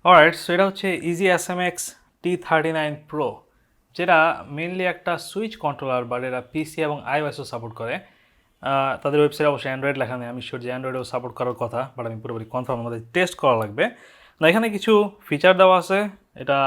Alright, so এটা হচ্ছে easy SMX T39 Pro, যেটা মেনলি একটা সুইচ কন্ট্রোলার, বাট এরা পিসি এবং আইওএসও সাপোর্ট করে। তাদের ওয়েবসাইটে অবশ্যই অ্যান্ড্রয়েড লেখা নেই, আমি শিওর যে অ্যান্ড্রয়েডও সাপোর্ট করার কথা, বাট আমি পুরোপুরি কনফার্ম, আমাদের টেস্ট করা লাগবে। না, এখানে কিছু ফিচার দেওয়া আছে। এটা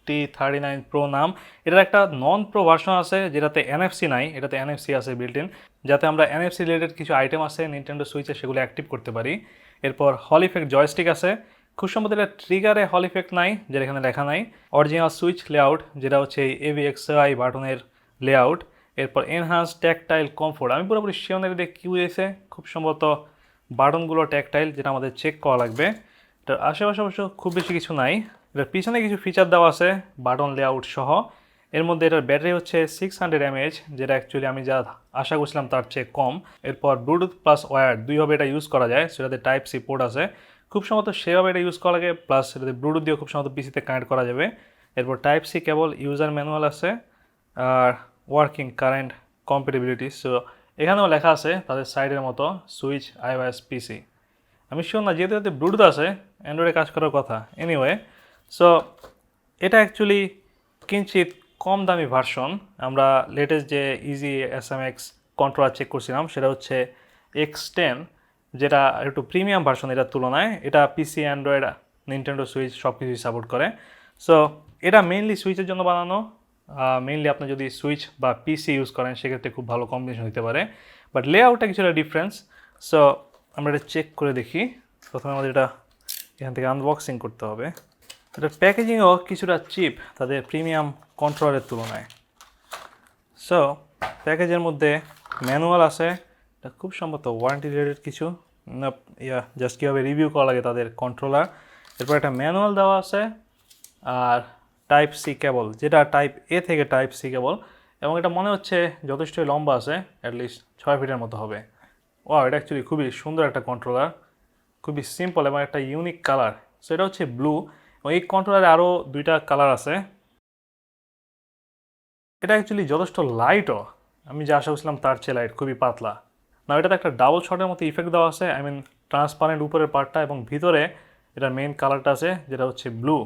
T39 Pro নাম। এটার একটা নন প্রো ভার্সন আছে যেটাতে এনএফসি নাই, এটাতে এনএফসি আছে বিল্ট ইন, যাতে আমরা এনএফসি রিলেটেড কিছু আইটেম আছে নিনটেন্ডো সুইচে সেগুলো অ্যাক্টিভ করতে পারি। এরপর হল ইফেক্ট জয়স্টিক আছে। খুব সম্ভবত এটা ট্রিগারে হল ইফেক্ট নাই, যেটা এখানে লেখা নাই। অরিজিনাল সুইচ লেআউট, যেটা হচ্ছে এই AVXI বাটনের লেআউট। এরপর এনহান্স ট্যাকটাইল কমফোর্ট, আমি পুরোপুরি শিওনের দিয়ে কী বুঝেছে, খুব সম্ভবত বাটনগুলো ট্যাকটাইল, যেটা আমাদের চেক করা লাগবে। এটার আশেপাশে অবশ্য খুব বেশি কিছু নাই। এটার পিছনে কিছু ফিচার দেওয়া আছে বাটন লেআউট সহ। এর মধ্যে এটার ব্যাটারি হচ্ছে 600 mAh, যেটা অ্যাকচুয়ালি আমি যা আশা করছিলাম তার চেয়ে কম। এরপর ব্লুটুথ প্লাস ওয়্যার দুইভাবে এটা ইউজ করা যায়, সেটাতে টাইপ সি পোর্ট আছে। খুব সম্ভবত সেভাবে এটা ইউজ করা লাগে, প্লাস এটাতে ব্লুটুথ দিয়েও খুব সম্ভবত পিসিতে কানেক্ট করা যাবে। এরপর type C cable, user manual আছে, আর ওয়ার্কিং কারেন্ট কম্পেটিবিলিটি। সো এখানেও লেখা আছে তাদের সাইডের মতো সুইচ আইওএস পিসি। আমি শিওর না, যেহেতু এতে ব্লুটুথ আছে, অ্যান্ড্রয়েডে কাজ করার কথা। এনিওয়ে, সো এটা অ্যাকচুয়ালি কিঞ্চিত কম দামি ভার্সন। আমরা লেটেস্ট যে ইজি এসএমএক্স কন্ট্রোলার চেক করছিলাম সেটা হচ্ছে X10, যেটা একটু প্রিমিয়াম ভার্সন এটার তুলনায়। এটা পিসি, অ্যান্ড্রয়েড, নিনটেন্ডো সুইচ সব কিছুই সাপোর্ট করে। সো এটা মেইনলি সুইচের জন্য বানানো। মেইনলি আপনি যদি সুইচ বা পিসি ইউজ করেন সেক্ষেত্রে খুব ভালো কম্বিনেশন হতে পারে, বাট লেআউটটা কিছুটা ডিফারেন্স। সো আমরা এটা চেক করে দেখি। প্রথমে আমাদের এটা এখান থেকে আনবক্সিং করতে হবে। এটার প্যাকেজিংও কিছুটা চিপ তাদের প্রিমিয়াম কন্ট্রোলারের তুলনায়। সো প্যাকেজের মধ্যে ম্যানুয়াল আছে, এটা খুব সম্ভবত ওয়ারেন্টি রিলেটেড কিছু না, জাস্ট কীভাবে রিভিউ করা লাগে তাদের কন্ট্রোলার। এরপর একটা ম্যানুয়াল দেওয়া আছে, আর টাইপ সি কেবল, যেটা টাইপ এ থেকে টাইপ সি কেবল, এবং এটা মনে হচ্ছে যথেষ্টই লম্বা আছে, অ্যাটলিস্ট 6 ফিটের মতো হবে। ও, এটা অ্যাকচুয়ালি খুবই সুন্দর একটা কন্ট্রোলার, খুবই সিম্পল এবং একটা ইউনিক কালার। সো এটা হচ্ছে ব্লু, এবং এই কন্ট্রোলারে আরও দুইটা কালার আছে। এটা অ্যাকচুয়ালি যথেষ্ট লাইটও, আমি যা আশা করছিলাম তার চেয়ে লাইট, খুবই পাতলা। না, এটাতে একটা ডাবল শটের মতো ইফেক্ট দেওয়া আছে, আই মিন ট্রান্সপারেন্ট উপরের পার্টটা, এবং ভিতরে এটার মেইন কালারটা আছে যেটা হচ্ছে blue.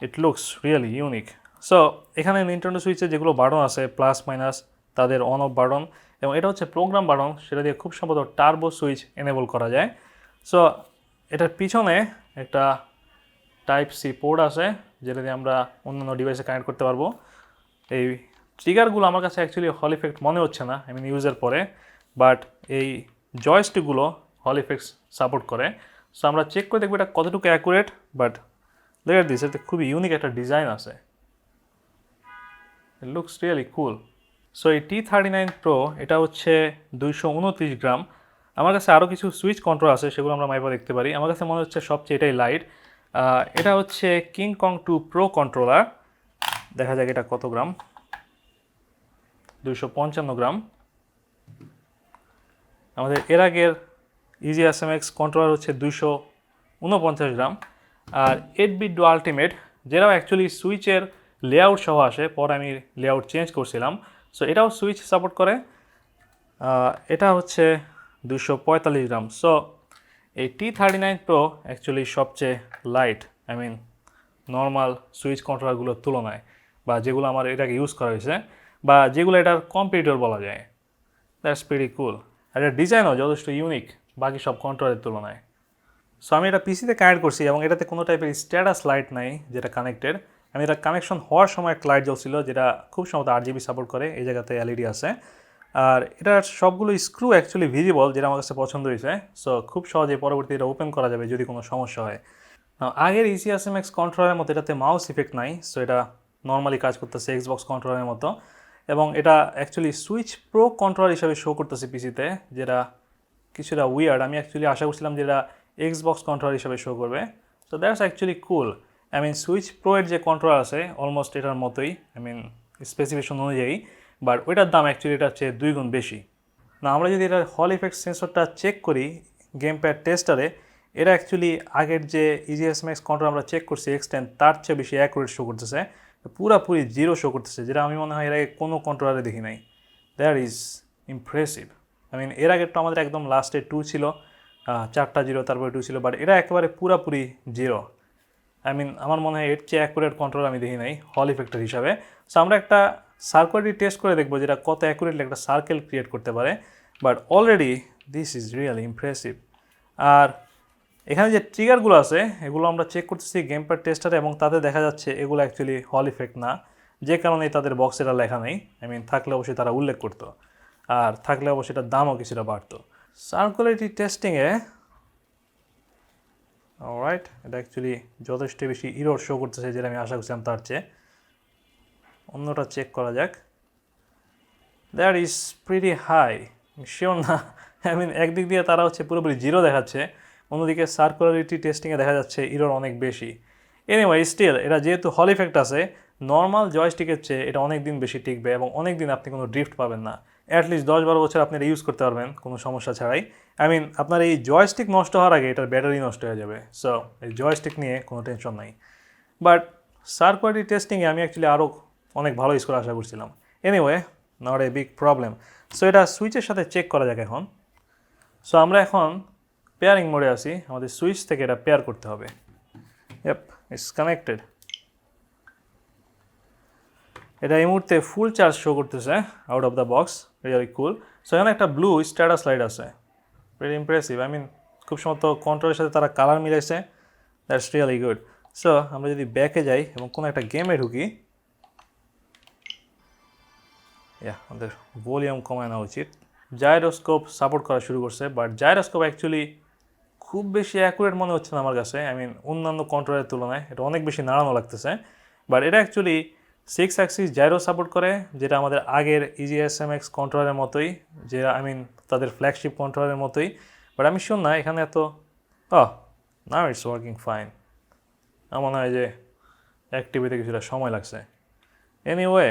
It looks really unique. So এখানে নিনটেন্ডো সুইচে যেগুলো বাটন আছে প্লাস মাইনাস, তাদের অন অফ বাটন, এবং এটা হচ্ছে প্রোগ্রাম বাটন, সেটা দিয়ে খুব সম্ভবত টার্বো সুইচ এনেবল করা যায়। সো এটার পিছনে একটা টাইপ সি পোর্ট আছে, যেটা দিয়ে আমরা অন্যান্য ডিভাইসে কানেক্ট করতে পারবো। এই ট্রিগারগুলো আমার কাছে অ্যাকচুয়ালি হল ইফেক্ট মনে হচ্ছে না, আই মিন ইউজের পরে, বাট এই জয়স্টিকগুলো হল ইফেক্টস সাপোর্ট করে। সো আমরা চেক করে দেখবো এটা কতটুকু accurate. But look at this, এতে খুবই ইউনিক একটা ডিজাইন আছে, it looks really cool. So এই T39 Pro এটা হচ্ছে 229 গ্রাম। আমার কাছে আরও কিছু সুইচ কন্ট্রোল আছে, সেগুলো আমরা মাইপা দেখতে পারি। আমার কাছে মনে হচ্ছে সবচেয়ে এটাই লাইট। এটা হচ্ছে কিং কং 2 প্রো কন্ট্রোলার। দেখা যাক এটা কত গ্রাম, 255 গ্রাম। আমাদের এর আগের ইজি এসএমএক্স কন্ট্রোলার হচ্ছে 249 গ্রাম। আর 8-bit ডু আলটিমেট, যেটাও অ্যাকচুয়ালি সুইচের লেআউট সহ আসে, পরে আমি লেআউট চেঞ্জ করছিলাম। সো এটাও সুইচ সাপোর্ট করে। এটা হচ্ছে 245 গ্রাম। সো এই T39 Pro অ্যাকচুয়ালি সবচেয়ে light, I mean normal switch কন্ট্রোলারগুলোর তুলনায়, বা যেগুলো আমার এটাকে ইউজ করা হয়েছে, বা যেগুলো এটার কম্পিটিটর বলা যায়। দ্যাটস প্রিটি কুল। আর এটার ডিজাইনও যথেষ্ট ইউনিক বাকি সব কন্ট্রোলের তুলনায়। সো আমি এটা পিসিতে কানেক্ট করছি, এবং এটাতে কোনো টাইপের স্ট্যাটাস লাইট নাই যেটা কানেক্টেড। আমি এটা কানেকশন হওয়ার সময় একটা লাইট জ্বলছিল, যেটা খুব সম্ভবত RGB সাপোর্ট করে, এই জায়গাতে LED আছে। আর এটার সবগুলো স্ক্রু অ্যাকচুয়ালি ভিজিবল, যেটা আমার কাছে পছন্দ হয়েছে। সো খুব সহজে পরবর্তী এটা ওপেন করা যাবে যদি কোনো সমস্যা হয়। আগের ECSMX কন্ট্রোলারের মতো এটাতে মাউস ইফেক্ট নাই, সো এটা নর্মালি কাজ করতেছে Xbox কন্ট্রোলারের মতো। এবং এটা অ্যাকচুয়ালি সুইচ প্রো কন্ট্রোলার হিসাবে শো করতেছে পিসিতে, যেটা কিছুটা উইয়ার্ড। আমি অ্যাকচুয়ালি আশা করছিলাম যে এটা Xbox কন্ট্রোলার হিসাবে শো করবে। So that's actually cool. I mean switch pro এর যে কন্ট্রোলার আছে অলমোস্ট এটার মতোই, আই মিন স্পেসিফিকেশন অনুযায়ী, বাট ওইটার দাম অ্যাকচুয়ালি এটার চেয়ে 2 গুণ বেশি। না, আমরা যদি এটার হল ইফেক্ট সেন্সরটা চেক করি গেম প্যাড টেস্টারে, এটা অ্যাকচুয়ালি আগের যে EGSMX কন্ট্রোল আমরা চেক করছি X10, তার চেয়ে বেশি অ্যাকুরেট শো করতেছে, পুরাপুরি 0 শো করতেছে, যেটা আমি মনে হয় এর আগে কোনো কন্ট্রোলারে দেখি নাই। That is impressive. I mean এর আগের তো আমাদের একদম লাস্টে 2 ছিল, 4টা 0 তারপরে 2 ছিল, বাট এটা একেবারে পুরাপুরি 0। আই মিন আমার মনে হয় এর চেয়ে অ্যাকুরেট কন্ট্রোল আমি দেখি নাই হল ইফেক্টের হিসাবে। সো আমরা একটা সার্কুলারটি টেস্ট করে দেখবো যেটা কত অ্যাকুরেটলি একটা সার্কেল ক্রিয়েট করতে পারে। But already this is really impressive. আর এখানে যে ট্রিগারগুলো আছে এগুলো আমরা চেক করতেছি গেম প্যাড টেস্টারে, এবং তাতে দেখা যাচ্ছে এগুলো অ্যাকচুয়ালি হল ইফেক্ট না, যে কারণেই তাদের বক্সে এটা লেখা নেই। আই মিন থাকলে অবশ্যই তারা উল্লেখ করতো, আর থাকলে অবশ্যই এটার দামও কিছুটা বাড়তো। সার্কুলারিটি টেস্টিংয়ে অলরাইট এটা অ্যাকচুয়ালি যথেষ্ট বেশি ইরর শো করতেছে, যেটা আমি আশা করছিলাম তার চেয়ে। অন্যটা চেক করা যাক। That is pretty high, sure না। আই মিন একদিক দিয়ে তারা হচ্ছে পুরোপুরি জিরো দেখাচ্ছে, অন্যদিকে সার্কুলারিটি টেস্টিংয়ে দেখা যাচ্ছে ইরর অনেক বেশি। এনিওয়ে স্টিল এটা যেহেতু হল ইফেক্ট আছে, নর্মাল জয়স্টিকের চেয়ে এটা অনেক দিন বেশি টিকবে এবং অনেক দিন আপনি কোনো ড্রিফট পাবেন না। অ্যাটলিস্ট 10-12 বছর আপনি এটা ইউজ করতে পারবেন কোনো সমস্যা ছাড়াই। আই মিন আপনার এই জয়স্টিক নষ্ট হওয়ার আগে এটার ব্যাটারি নষ্ট হয়ে যাবে। সো এই জয়স্টিক নিয়ে কোনো টেনশন নাই। বাট সার্কুলারিটি টেস্টিংয়ে আমি অ্যাকচুয়ালি আরও অনেক ভালো স্কোর আশা করছিলাম। Anyway not a big problem. So এটা সুইচের সাথে চেক করা যাক এখন। সো আমরা এখন পেয়ারিং মোডে আছি, আমাদের সুইচ থেকে এটা পেয়ার করতে হবে। ইয়েপ, ইটস কানেক্টেড। এটা এই মুহূর্তে ফুল চার্জ শো করতেছে out of the box, really cool. So এখানে একটা ব্লু স্ট্যাটাস লাইট আছে, ভেরি ইমপ্রেসিভ। আই মিন খুব সম্ভবত কন্ট্রোলের সাথে তারা কালার মিলাইছে, দ্যাটস রিয়েলি গুড। সো আমরা যদি ব্যাকে যাই এবং কোনো একটা গেমে ঢুকি, আমাদের ভলিউম কমায় নেওয়া উচিত। জাইরোস্কোপ সাপোর্ট করা শুরু করছে, বাট জাইরোস্কোপ অ্যাকচুয়ালি খুব বেশি অ্যাকুরেট মনে হচ্ছে না আমার কাছে। আই মিন অন্যান্য কন্ট্রোলের তুলনায় এটা অনেক বেশি নাড়ানো লাগতেছে। বাট এটা অ্যাকচুয়ালি 6 অ্যাক্সিস জাইরো সাপোর্ট করে, যেটা আমাদের আগের EGSMX কন্ট্রোলারের মতোই, যে আই মিন তাদের ফ্ল্যাগশিপ কন্ট্রোলারের মতোই। বাট আমি শিওর না এখানে এত নাও ইটস ওয়ার্কিং ফাইন। আমার মনে হয় যে অ্যাক্টিভিতে কিছুটা সময় লাগছে। Anyway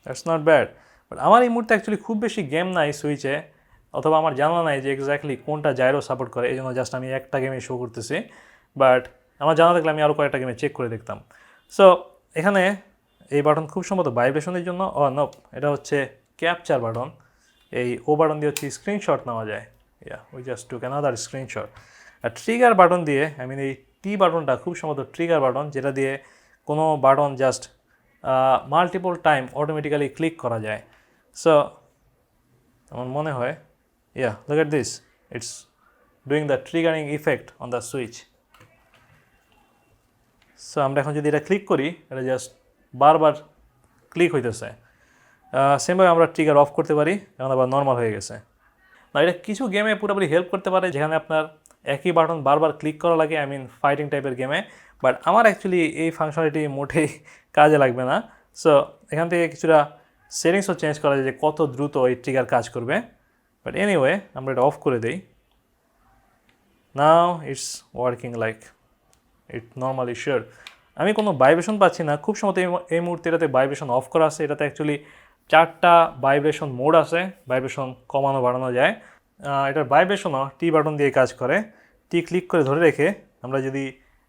that's not bad. But আমার এই মুহূর্তে অ্যাকচুয়ালি খুব বেশি গেম নাই সুইচে, অথবা আমার জানা নাই যে এক্স্যাক্টলি কোনটা জাইরো সাপোর্ট করে, এই জন্য জাস্ট আমি একটা গেমে শো করতেছি। বাট আমার জানা থাকলে আমি আরও কয়েকটা গেমে চেক করে দেখতাম। সো এখানে এই বাটন খুব সম্ভবত ভাইব্রেশনের জন্য, নো, এটা হচ্ছে ক্যাপচার বাটন। এই ও বাটন দিয়ে হচ্ছে স্ক্রিনশট নেওয়া যায়। We just took another screenshot. আর ট্রিগার বাটন দিয়ে, আই মিন এই টি বাটনটা খুব সম্ভবত ট্রিগার বাটন, যেটা দিয়ে কোনো button just multiple time automatically click করা যায়। সো আমার মনে হয় look at this, it's doing the triggering effect on the switch. So আমরা এখন যদি এটা ক্লিক করি, এটা জাস্ট বারবার ক্লিক হইতেছে। সেমভাবে আমরা ট্রিগার অফ করতে পারি, এখন আবার নর্মাল হয়ে গেছে। না, এটা কিছু গেমে পুরোপুরি হেল্প করতে পারে যেখানে আপনার একই বাটন বারবার ক্লিক করা লাগে, আই মিন ফাইটিং টাইপের গেমে। বাট আমার অ্যাকচুয়ালি এই ফাংশনালিটি মোটেই কাজে লাগবে না। সো এখান থেকে কিছুটা সেটিংসও চেঞ্জ করা যায় যে কত দ্রুত এই ট্রিগার কাজ করবে। বাট এনিওয়ে আমরা এটা অফ করে দিই। Now it's working like it normally sure. আমি কোনো ভাইব্রেশন পাচ্ছি না, খুব সম্ভবত এই মুহূর্তে এটাতে ভাইব্রেশন অফ করা আছে। এটাতে অ্যাকচুয়ালি 4টা ভাইব্রেশন মোড আছে, ভাইব্রেশন কমানো বাড়ানো যায়। এটার ভাইব্রেশনও টি বাটন দিয়ে কাজ করে। টি ক্লিক করে ধরে রেখে আমরা যদি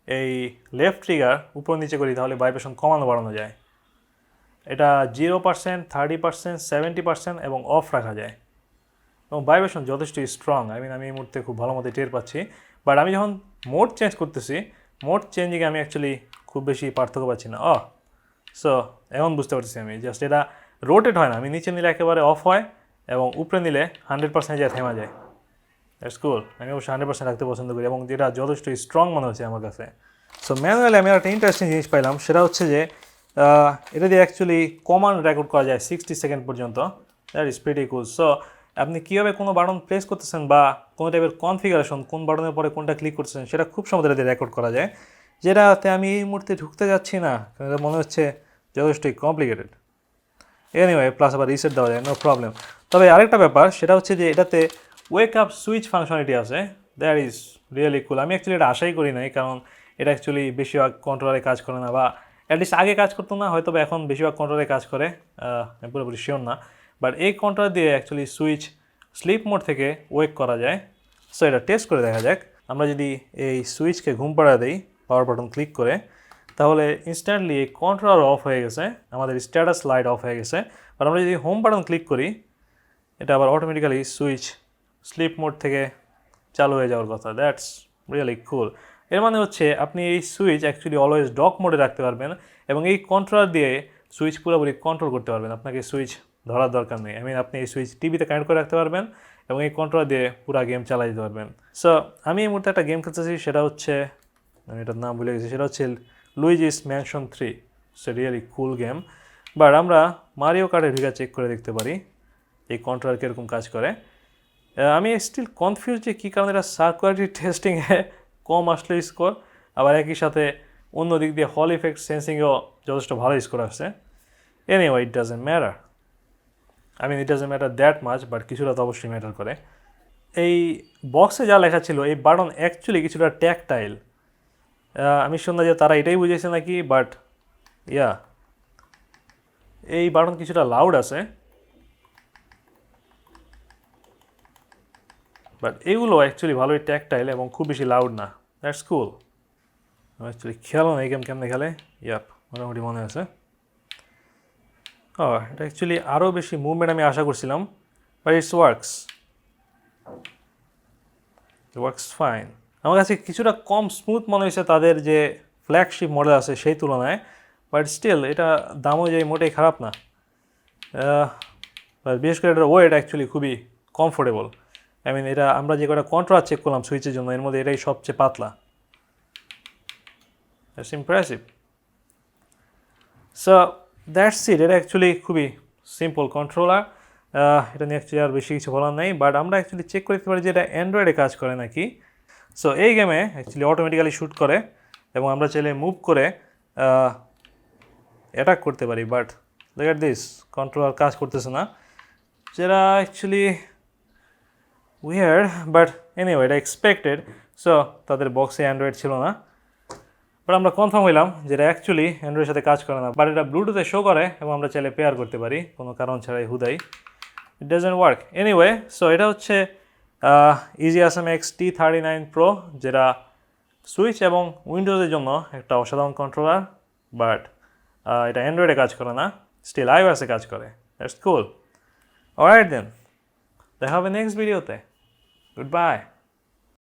এই লেফট ট্রিগার উপর নিচে করি তাহলে ভাইব্রেশন কমানো বাড়ানো যায়। এটা 0%, 30%, 70% এবং অফ রাখা যায়। এবং ভাইব্রেশন যথেষ্ট স্ট্রং। আই মিন আমি এই মুহূর্তে খুব ভালো মতো টের পাচ্ছি। বাট আমি যখন মোড চেঞ্জ করতেছি, মোড চেঞ্জিংয়ে আমি অ্যাকচুয়ালি খুব বেশি পার্থক্য পাচ্ছি না। সো এখন বুঝতে পারছি আমি, জাস্ট এটা রোটেট হয় না। আমি নিচে নিলে একেবারে অফ হয় এবং উপরে নিলে 100% যায়, থেমা যায়। দ্যাটস কুল। আমি অবশ্যই 100% রাখতে পছন্দ করি এবং যেটা যথেষ্ট স্ট্রং মনে হচ্ছে আমার কাছে। সো ম্যানুয়ালি আমি একটা ইন্টারেস্টিং জিনিস পাইলাম, সেটা হচ্ছে যে এটা দিয়ে অ্যাকচুয়ালি কমান্ড রেকর্ড করা যায় 60 সেকেন্ড পর্যন্ত। That is pretty cool. So আপনি কীভাবে কোনো বাটন প্রেস করতেছেন বা কোনো টাইপের কনফিগারেশন, কোন বাটনের পরে কোনটা ক্লিক করতেছেন, সেটা খুব সহজে দিয়ে রেকর্ড করা যায়, যেটাতে আমি এই মুহূর্তে ঢুকতে যাচ্ছি না, কারণ এটা মনে হচ্ছে যথেষ্টই কমপ্লিকেটেড। এনিওয়ে প্লাস আবার রিসেট দেওয়া যায়, নো প্রবলেম। তবে আরেকটা ব্যাপার, সেটা হচ্ছে যে এটাতে ওয়েক আপ সুইচ ফাংশনালিটি আছে, দ্যাট ইজ রিয়েলি কুল। আমি অ্যাকচুয়ালি এটা আশাই করি নাই, কারণ এটা অ্যাকচুয়ালি বেশিরভাগ কন্ট্রোলারে কাজ করে না, বা অ্যাটলিস্ট আগে কাজ করতো না, হয়তো এখন বেশিরভাগ কন্ট্রোলারে কাজ করে, আমি পুরোপুরি শিওর না। বাট এই কন্ট্রোলার দিয়ে অ্যাকচুয়ালি সুইচ স্লিপ মোড থেকে ওয়েক করা যায়। সো এটা টেস্ট করে দেখা যাক। আমরা যদি এই সুইচকে ঘুম পাড়া দিই পাওয়ার বাটন ক্লিক করে, তাহলে ইনস্ট্যান্টলি এই কন্ট্রোলার অফ হয়ে গেছে, আমাদের স্ট্যাটাস লাইট অফ হয়ে গেছে। আর আমরা যদি হোম বাটন ক্লিক করি, এটা আবার অটোমেটিক্যালি সুইচ স্লিপ মোড থেকে চালু হয়ে যাওয়ার কথা। দ্যাটস রিয়েলি কুল। এর মানে হচ্ছে আপনি এই সুইচ অ্যাকচুয়ালি অলওয়েজ ডক মোডে রাখতে পারবেন এবং এই কন্ট্রোলার দিয়ে সুইচ পুরোপুরি কন্ট্রোল করতে পারবেন। আপনাকে সুইচ ধরার দরকার নেই। আপনি এই সুইচ টিভিতে কানেক্ট করে রাখতে পারবেন এবং এই কন্ট্রোলার দিয়ে পুরো গেম চালাই দিতে পারবেন। সো আমি এই মুহূর্তে একটা গেম খেলতেছি, সেটা হচ্ছে, আমি এটার নাম ভুলে গেছি, সেটা হচ্ছে Luigi's Mansion 3। It's a really cool game. But আমরা মারিও কার্টের ভিডিও চেক করে দেখতে পারি এই কন্ট্রোলার কীরকম কাজ করে। আমি স্টিল কনফিউজ যে কী কারণে এটা সার্কুলারিটি টেস্টিংয়ে কম আসলে স্কোর, আবার একই সাথে অন্য দিক দিয়ে হল ইফেক্ট সেন্সিংয়েও যথেষ্ট ভালো স্কোর আসছে। Anyway, it doesn't matter. It doesn't matter that much, but কিছুটা তো অবশ্যই ম্যাটার করে। এই বক্সে যা লেখা ছিল, এই বাটন অ্যাকচুয়ালি কিছুটা ট্যাকটাইল। আমি শুনলাম যে তারা এটাই বুঝেছে নাকি, বাট ইয়া, এই বাটন কিছুটা লাউড আছে, বাট এগুলো অ্যাকচুয়ালি ভালোই ট্যাকটাইল এবং খুব বেশি লাউড না। That's cool. অ্যাকচুয়ালি খেয়ালও না এই গেম কেমনে খেলে। ইয়াপ, মোটামুটি মনে আছে। এটা অ্যাকচুয়ালি আরও বেশি মুভমেন্ট আমি আশা করছিলাম, বাট ইটস ওয়ার্কস ফাইন। আমার কাছে কিছুটা কম স্মুথ মনে হয়েছে তাদের যে ফ্ল্যাগশিপ মডেল আছে সেই তুলনায়, বাট স্টিল এটা দাম অনুযায়ী মোটেই খারাপ না। বিশেষ করে এটার ওয়েট অ্যাকচুয়ালি খুবই কমফোর্টেবল। এটা আমরা যে কটা কন্ট্রোলার চেক করলাম সুইচের জন্য, এর মধ্যে এটাই সবচেয়ে পাতলা। That's impressive. So that's it. এটা অ্যাকচুয়ালি খুবই সিম্পল কন্ট্রোলার। এটা নিয়ে অ্যাকচুয়ালি আর বেশি কিছু বলার নেই, বাট আমরা অ্যাকচুয়ালি চেক করতে পারি যে এটা অ্যান্ড্রয়েডে কাজ করে নাকি। সো এই গেমে অ্যাকচুয়ালি অটোমেটিক্যালি শ্যুট করে এবং আমরা চাইলে মুভ করে অ্যাটাক করতে পারি, but look at this, controller কাজ করতেছে না, যেটা অ্যাকচুয়ালি উইয়ার্ড, বাট এনিওয়ে এটা এক্সপেক্টেড। সো তাদের বক্সে অ্যান্ড্রয়েড ছিল না, বাট আমরা কনফার্ম হইলাম যে এটা অ্যাকচুয়ালি অ্যান্ড্রয়েডের সাথে কাজ করে না, বাট এটা ব্লুটুথে শো করে এবং আমরা চাইলে পেয়ার করতে পারি কোনো কারণ ছাড়াই হুদাই। It doesn't work anyway. So এটা হচ্ছে EasyAwesomeX T39 Pro, যেটা সুইচ এবং উইন্ডোজের জন্য একটা অসাধারণ কন্ট্রোলার, বাট এটা অ্যান্ড্রয়েডে কাজ করে না, স্টিল iOS-এ কাজ করে। That's cool. অলরাইট দেন, দেখা হবে নেক্সট ভিডিওতে। Good bye.